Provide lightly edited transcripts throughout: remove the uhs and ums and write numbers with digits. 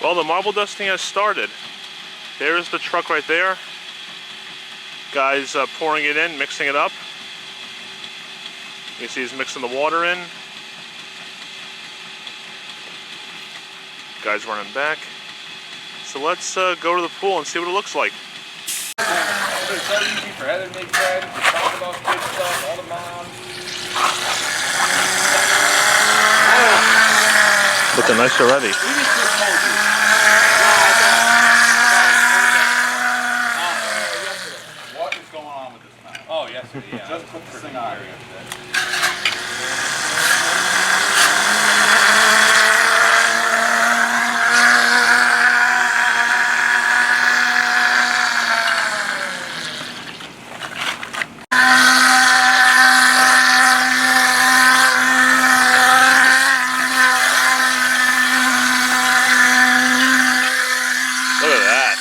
Well, the marble dusting has started. There's the truck right there. Guy's pouring it in, mixing it up. You see he's mixing the water in. Guy's running back. So let's go to the pool and see what it looks like. It's so easy for Heather to make friends, to talk about kid stuff, all the moms. Looking nice already. What is going on with this now? Oh, yesterday, yeah. Just put this thing on yesterday. Look at that.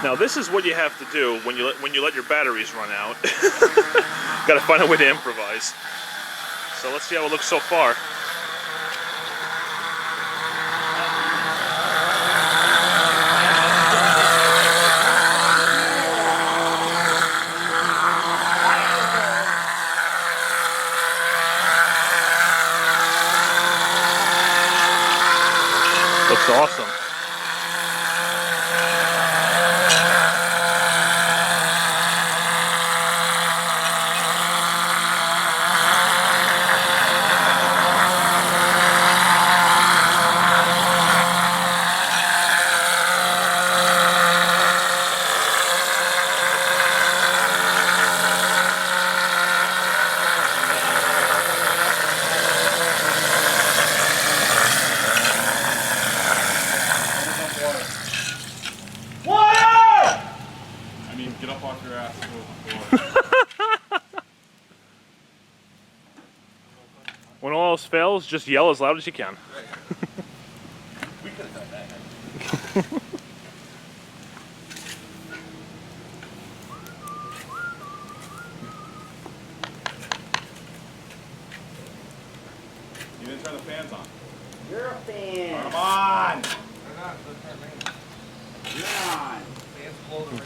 Now this is what you have to do when you let your batteries run out. Got to find a way to improvise. So let's see how it looks so far. Looks awesome. Get up off your ass and go to the floor. When all else fails, just yell as loud as you can. We could have done that. You didn't turn the fans on. You're a fan. Come on! You're on. Fans blow the ring.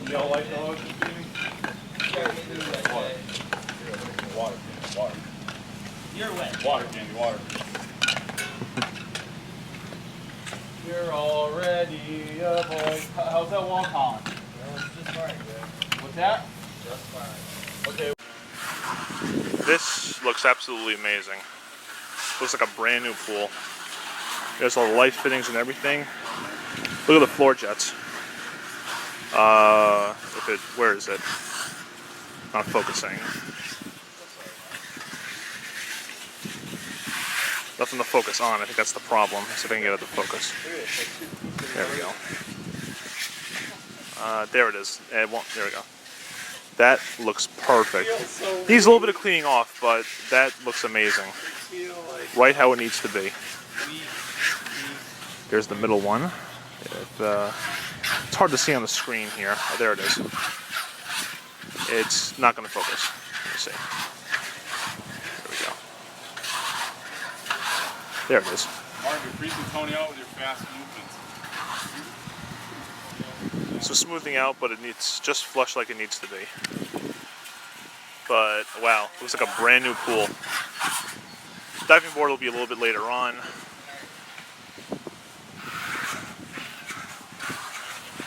You don't like the hose, Water. You're wet. Water, Jamie, water. You're already a boy. How's that walk on? It's just fine, man. What's that? Just fine. Okay. This looks absolutely amazing. Looks like a brand new pool. There's all the light fittings and everything. Look at the floor jets. Where is it? Not focusing. Nothing to focus on. I think that's the problem. See if I can get it to focus. There we go. There it is. It won't. There we go. That looks perfect. Needs a little bit of cleaning off, but that looks amazing. Right how it needs to be. There's the middle one. It's hard to see on the screen here. Oh, there it is. It's not going to focus. Let's see. There we go. There it is. Mark, you're freaking Tony out with your fast movements. So smoothing out, but it needs just flush like it needs to be. But wow, looks like a brand new pool. Diving board will be a little bit later on.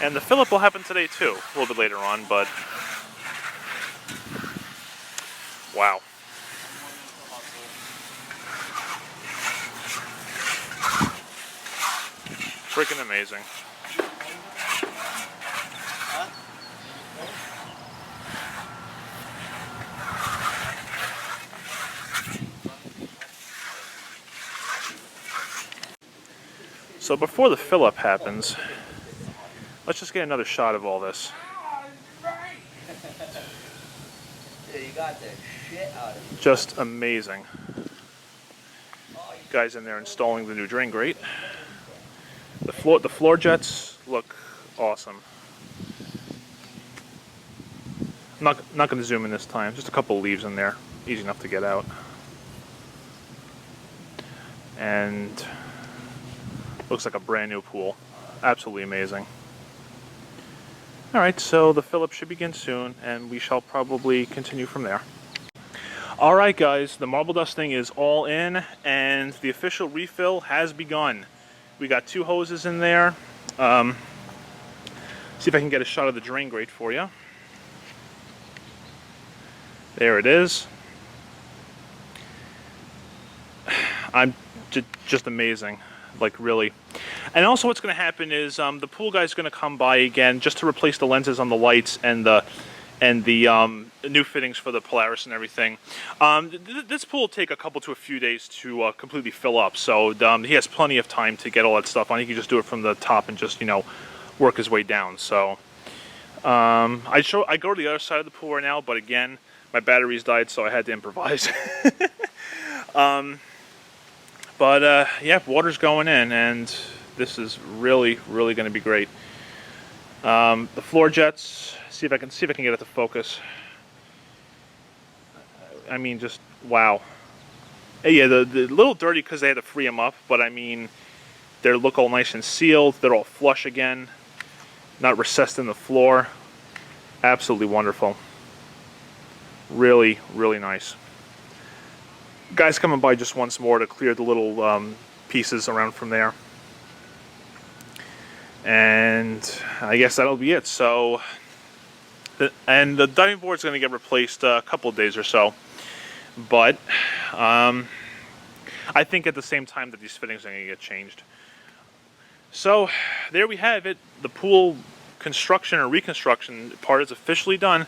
And the fill-up will happen today too, a little bit later on, but wow. Freaking amazing. So before the fill-up happens, let's just get another shot of all this. Yeah, you got the shit out of it. Just amazing. Guys in there installing the new drain grate. The floor jets look awesome. I'm not going to zoom in this time. Just a couple leaves in there, easy enough to get out. And looks like a brand new pool. Absolutely amazing. Alright, so the fill-up should begin soon, and we shall probably continue from there. Alright guys, the marble dusting is all in, and the official refill has begun. We got 2 hoses in there. See if I can get a shot of the drain grate for you. There it is. I'm just amazing. Like, really. And also what's going to happen is the pool guy's going to come by again just to replace the lenses on the lights and the new fittings for the Polaris and everything. This pool will take a couple to a few days to completely fill up, so he has plenty of time to get all that stuff on. He can just do it from the top and just, you know, work his way down. So I go to the other side of the pool right now, but again, my batteries died, so I had to improvise. Yeah, water's going in, and this is really, really going to be great. The floor jets. See if I can get it to focus. I mean, just wow. Yeah, the little dirty because they had to free them up, but I mean, they look all nice and sealed. They're all flush again, not recessed in the floor. Absolutely wonderful. Really, really nice. Guys coming by just once more to clear the little pieces around from there. And I guess that'll be it. So, and the diving board's going to get replaced a couple of days or so. But I think at the same time that these fittings are going to get changed. So there we have it. The pool construction or reconstruction part is officially done,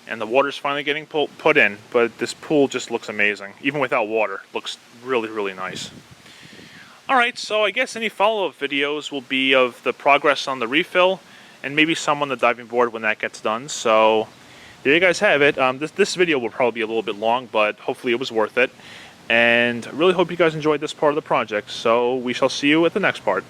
and the water's finally getting put in. But this pool just looks amazing, even without water. Looks really, really nice. All right, so I guess any follow-up videos will be of the progress on the refill, and maybe some on the diving board when that gets done. So there you guys have it. This video will probably be a little bit long, but hopefully it was worth it. And I really hope you guys enjoyed this part of the project. So we shall see you at the next part.